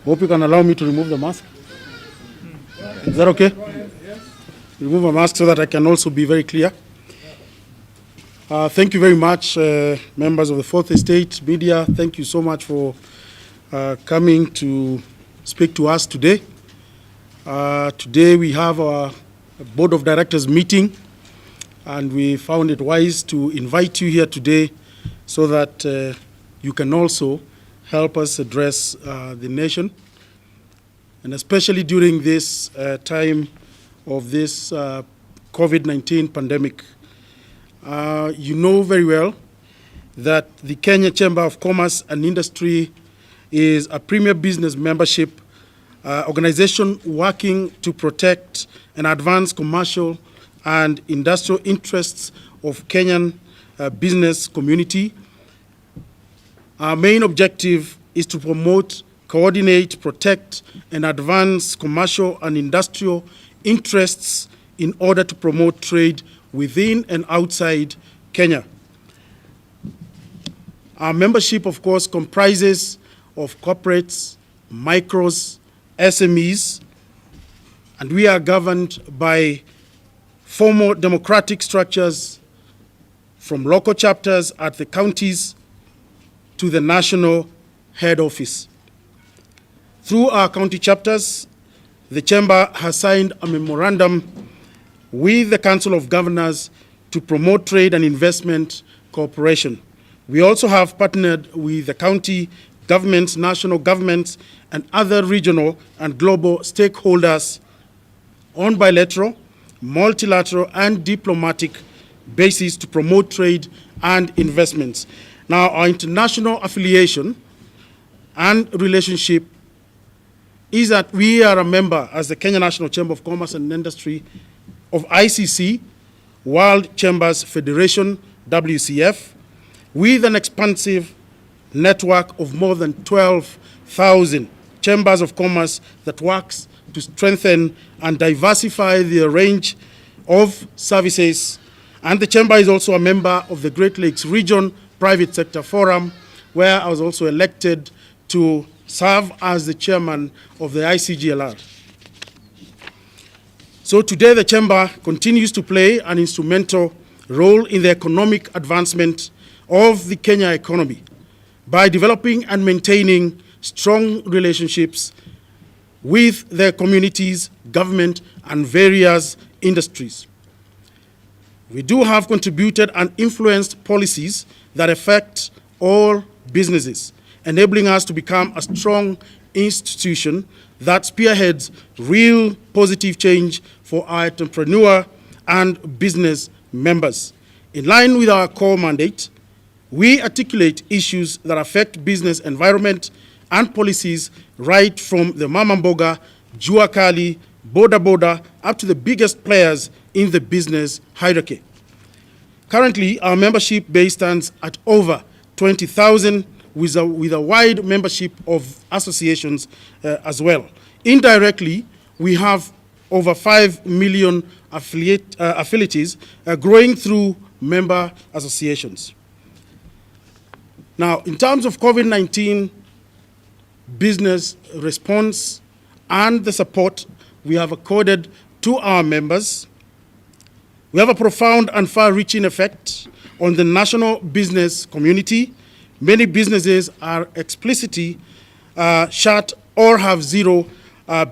Hope you can allow me to remove the mask. Is that okay? Remove my mask so that I can also be very clear. Thank you very much, members of the Fourth Estate Media. Thank you so much for coming to speak to us today. Today we have our Board of Directors meeting, and we found it wise to invite you here today so that you can also help us address the nation, and especially during this time of this COVID-19 pandemic. You know very well that the Kenya Chamber of Commerce and Industry is a premier business membership organization working to protect and advance commercial and industrial interests of Kenyan business community. Our main objective is to promote, coordinate, protect, and advance commercial and industrial interests in order to promote trade within and outside Kenya. Our membership, of course, comprises of corporates, micros, SMEs, and we are governed by formal democratic structures from local chapters at the counties to the national head office. Through our county chapters, the Chamber has signed a memorandum with the Council of Governors to promote trade and investment cooperation. We also have partnered with the county governments, national governments, and other regional and global stakeholders on bilateral, multilateral, and diplomatic basis to promote trade and investments. Now, our international affiliation and relationship is that we are a member, as the Kenya National Chamber of Commerce and Industry, of ICC, World Chambers Federation, WCF, with an expansive network of more than 12,000 chambers of commerce that works to strengthen and diversify the range of services. And the Chamber is also a member of the Great Lakes Region Private Sector Forum, where I was also elected to serve as the chairman of the ICGLR. So today the Chamber continues to play an instrumental role in the economic advancement of the Kenya economy by developing and maintaining strong relationships with the communities, government, and various industries. We do have contributed and influenced policies that affect all businesses, enabling us to become a strong institution that spearheads real positive change for our entrepreneur and business members. In line with our core mandate, we articulate issues that affect business environment and policies right from the Mama Mboga, Jua Kali, Boda Boda, up to the biggest players in the business hierarchy. Currently, our membership base stands at over 20,000 with a wide membership of associations as well. Indirectly, we have over 5 million affiliates growing through member associations. Now, in terms of COVID-19 business response and the support we have accorded to our members, we have a profound and far-reaching effect on the national business community. Many businesses are explicitly shut or have zero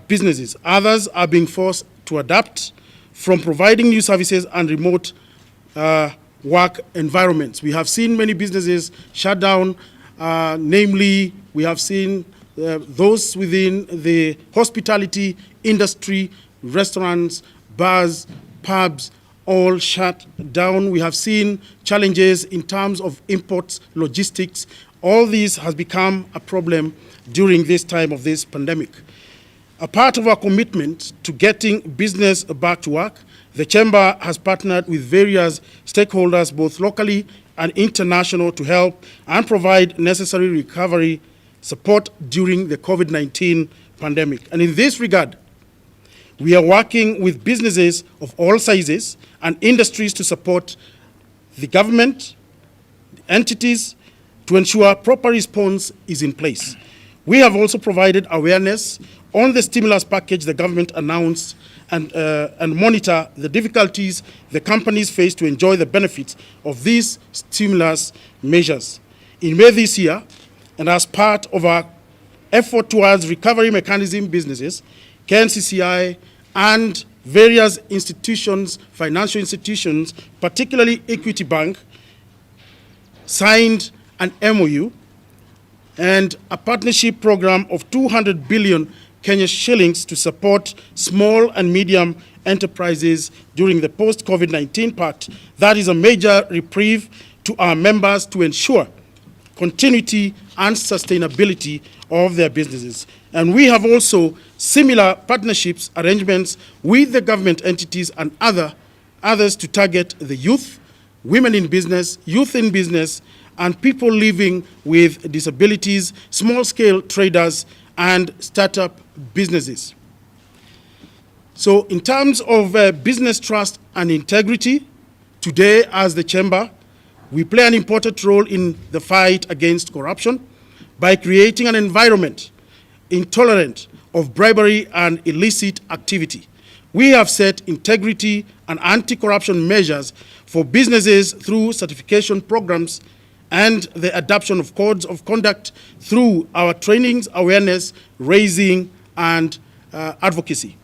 businesses. Others are being forced to adapt from providing new services and remote work environments. We have seen many businesses shut down, namely, we have seen those within the hospitality industry, restaurants, bars, pubs, all shut down. We have seen challenges in terms of imports, logistics. All this has become a problem during this time of this pandemic. A part of our commitment to getting business back to work, the Chamber has partnered with various stakeholders, both locally and international, to help and provide necessary recovery support during the COVID-19 pandemic. And in this regard, we are working with businesses of all sizes and industries to support the government, entities, to ensure proper response is in place. We have also provided awareness on the stimulus package the government announced and monitor the difficulties the companies face to enjoy the benefits of these stimulus measures. In May this year, and as part of our effort towards recovery mechanism businesses, KNCCI and various institutions, financial institutions, particularly Equity Bank, signed an MOU and a partnership program of 200 billion Kenya shillings to support small and medium enterprises during the post-COVID-19 pact. That is a major reprieve to our members to ensure continuity and sustainability of their businesses. And we have also similar partnerships arrangements with the government entities and others to target the youth, women in business, youth in business, and people living with disabilities, small-scale traders, and startup businesses. So in terms of business trust and integrity, today as the Chamber, we play an important role in the fight against corruption by creating an environment intolerant of bribery and illicit activity. We have set integrity and anti-corruption measures for businesses through certification programs and the adoption of codes of conduct through our trainings, awareness, raising, and advocacy.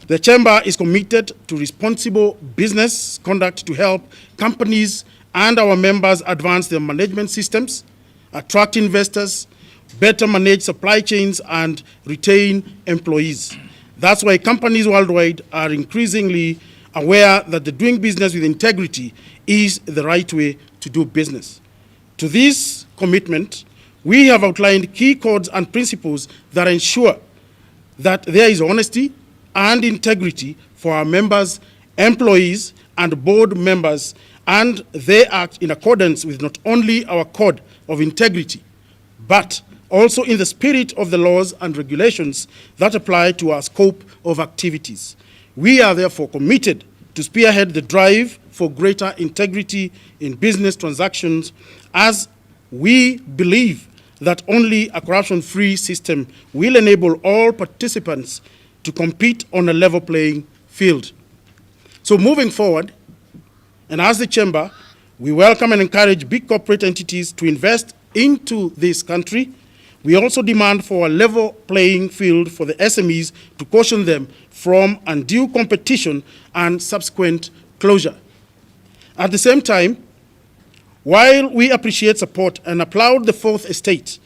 The Chamber is committed to responsible business conduct to help companies and our members advance their management systems, attract investors, better manage supply chains, and retain employees. That's why companies worldwide are increasingly aware that doing business with integrity is the right way to do business. To this commitment, we have outlined key codes and principles that ensure that there is honesty and integrity for our members, employees, and board members, and they act in accordance with not only our code of integrity, but also in the spirit of the laws and regulations that apply to our scope of activities. We are therefore committed to spearhead the drive for greater integrity in business transactions, as we believe that only a corruption-free system will enable all participants to compete on a level playing field. So moving forward, and as the Chamber, we welcome and encourage big corporate entities to invest into this country. We also demand for a level playing field for the SMEs to caution them from undue competition and subsequent closure. At the same time, while we appreciate support and applaud the Fourth Estate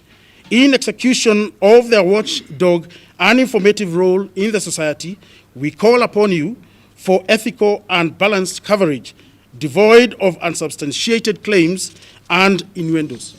in execution of their watchdog and informative role in the society, we call upon you for ethical and balanced coverage, devoid of unsubstantiated claims and innuendos.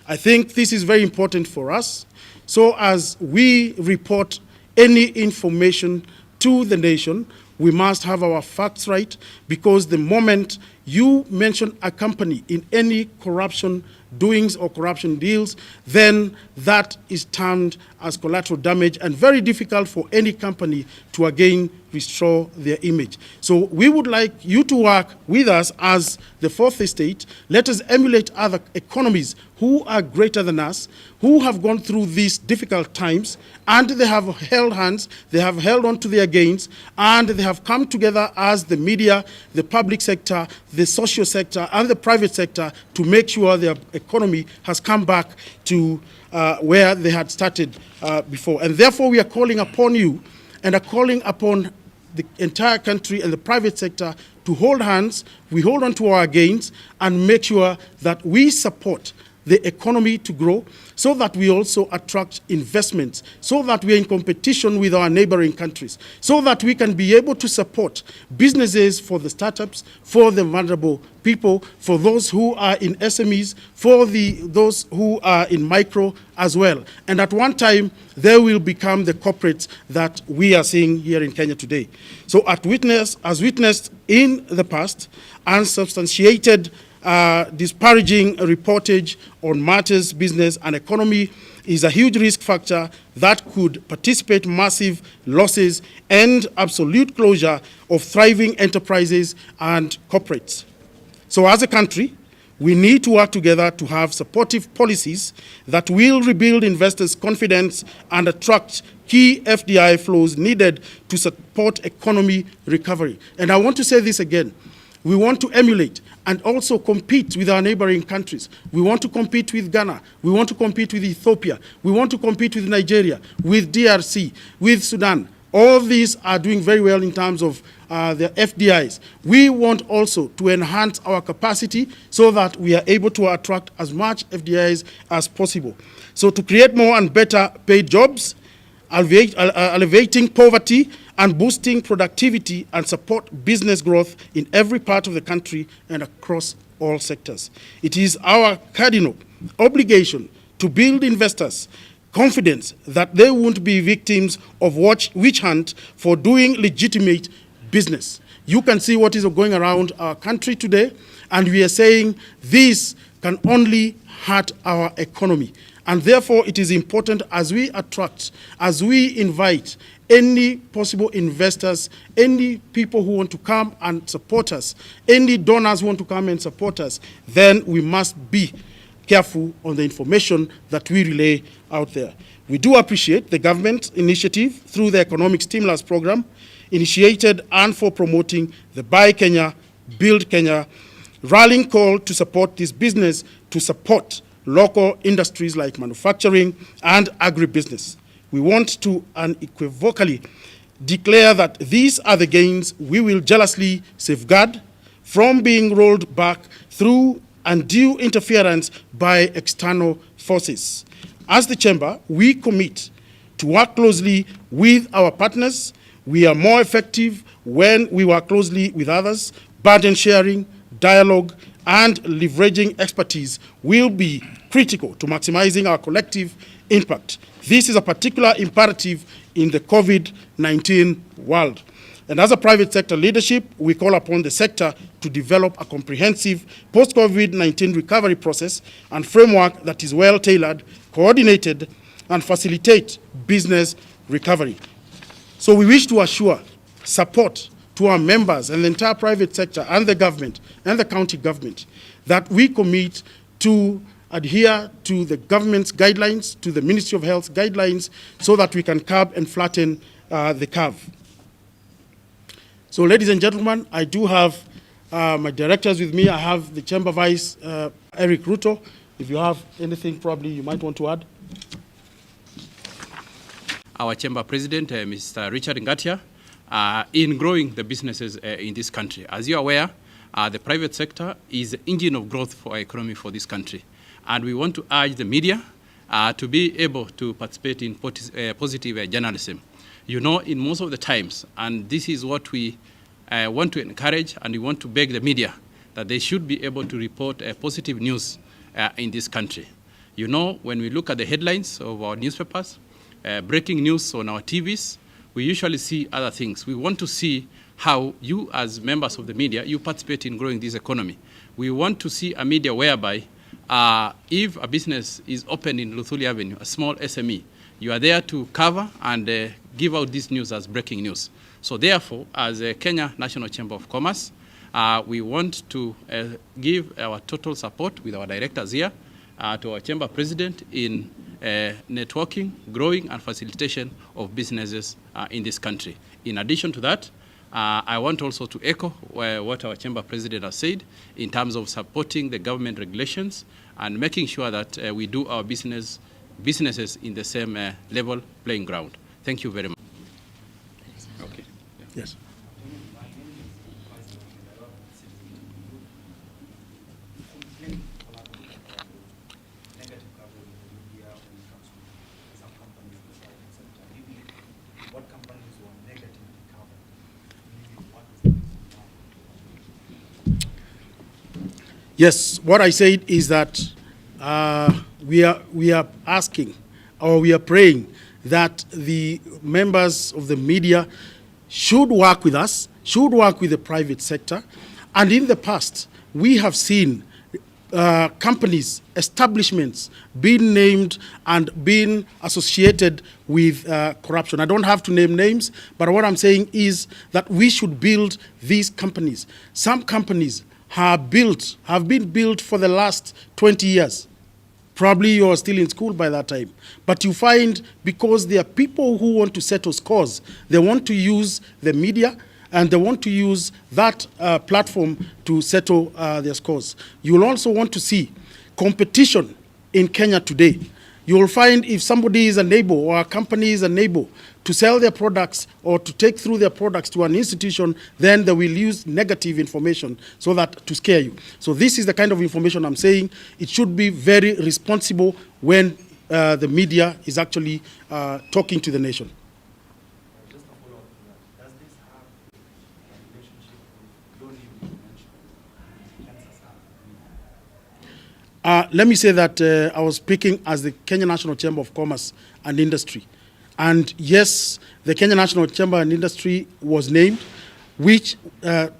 I think this is very important for us, so as we report any information to the nation, we must have our facts right, because the moment you mention a company in any corruption doings or corruption deals, then that is termed as collateral damage and very difficult for any company to again restore their image. So we would like you to work with us as the Fourth Estate. Let us emulate other economies who are greater than us, who have gone through these difficult times, and they have held hands, they have held on to their gains, and they have come together as the media, the public sector, the social sector, and the private sector to make sure their economy has come back to where they had started before. And therefore, we are calling upon you and are calling upon the entire country and the private sector to hold hands, we hold on to our gains, and make sure that we support the economy to grow, so that we also attract investments, so that we are in competition with our neighboring countries, so that we can be able to support businesses for the startups, for the vulnerable people, for those who are in SMEs, for those who are in micro as well. And at one time, they will become the corporates that we are seeing here in Kenya today. So as witnessed in the past, unsubstantiated disparaging reportage on matters business and economy is a huge risk factor that could precipitate massive losses and absolute closure of thriving enterprises and corporates. So as a country, We need to work together to have supportive policies that will rebuild investors' confidence and attract key FDI flows needed to support economy recovery. And I want to say this again. We want to emulate and also compete with our neighboring countries. We want to compete with Ghana. We want to compete with Ethiopia. We want to compete with Nigeria, with DRC, with Sudan. All these are doing very well in terms of the FDIs. We want also to enhance our capacity so that we are able to attract as much FDIs as possible. So to create more and better paid jobs, alleviating poverty, and boosting productivity and support business growth in every part of the country and across all sectors. It is our cardinal obligation to build investors' confidence that they won't be victims of witch hunt for doing legitimate business. You can see what is going around our country today, and we are saying this can only hurt our economy. And therefore, it is important as we attract, as we invite any possible investors, any people who want to come and support us, any donors who want to come and support us, then we must be careful on the information that we relay out there. We do appreciate the government initiative through the economic stimulus program initiated and for promoting the Buy Kenya, Build Kenya rallying call to support this business, to support local industries like manufacturing and agribusiness. We want to unequivocally declare that these are the gains we will jealously safeguard from being rolled back through undue interference by external forces. As the Chamber, we commit to work closely with our partners. We are more effective when we work closely with others. Burden sharing, dialogue, and leveraging expertise will be critical to maximizing our collective impact. This is a particular imperative in the COVID-19 world. And as a private sector leadership, we call upon the sector to develop a comprehensive post-COVID-19 recovery process and framework that is well-tailored, coordinated, and facilitate business recovery. So we wish to assure support to our members and the entire private sector and the government and the county government that we commit to adhere to the government's guidelines, to the Ministry of Health's guidelines, so that we can curb and flatten the curve. So, ladies and gentlemen, I do have my directors with me. I have the Chamber Vice, Eric Ruto. If you have anything probably you might want to add. Our Chamber President, Mr. Richard Ngatia, in growing the businesses in this country. As you are aware, the private sector is the engine of growth for our economy for this country. And we want to urge the media to be able to participate in positive journalism. You know, in most of the times, and this is what we want to encourage, and we want to beg the media that they should be able to report positive news in this country. You know, when we look at the headlines of our newspapers, breaking news on our TVs, we usually see other things. We want to see how you, as members of the media, you participate in growing this economy. We want to see a media whereby if a business is open in Luthuli Avenue, a small SME, you are there to cover and give out this news as breaking news. So therefore, as a Kenya National Chamber of Commerce, we want to give our total support with our directors here to our Chamber President in networking, growing, and facilitation of businesses in this country. In addition to that, I want also to echo what our Chamber President has said in terms of supporting the government regulations and making sure that we do our businesses in the same level playing ground. Thank you very much. Okay. Yeah. Yes. Yes, what I said is that we are asking, or we are praying that the members of the media should work with us, should work with the private sector. And in the past, we have seen companies, establishments being named and being associated with corruption. I don't have to name names, but what I'm saying is that we should build these companies. Some companies have been built for the last 20 years. Probably you are still in school by that time. But you find, because there are people who want to settle scores, they want to use the media and they want to use that platform to settle their scores. You will also want to see competition in Kenya today. You will find if somebody is unable or a company is unable to sell their products or to take through their products to an institution, then they will use negative information so that to scare you. So this is the kind of information I'm saying. It should be very responsible when the media is actually talking to the nation. Just a follow-up to that. Does this have a relationship with your new mention? Let me say that I was speaking as the Kenya National Chamber of Commerce and Industry. And yes, the Kenya National Chamber and Industry was named, which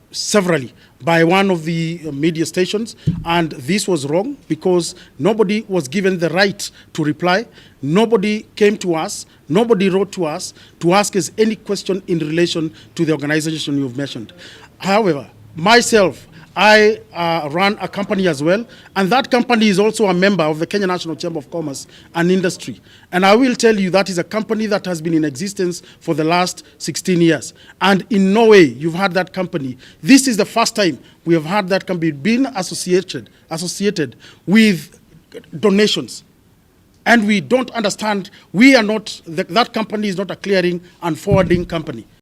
severally by one of the media stations, and this was wrong because nobody was given the right to reply. Nobody came to us, nobody wrote to us to ask us any question in relation to the organization you've mentioned. However, myself, I run a company as well, and that company is also a member of the Kenya National Chamber of Commerce and Industry. And I will tell you that is a company that has been in existence for the last 16 years. And in no way you've had that company. This is the first time we have had that company being associated with donations. And we don't understand, we are not, that company is not a clearing and forwarding company.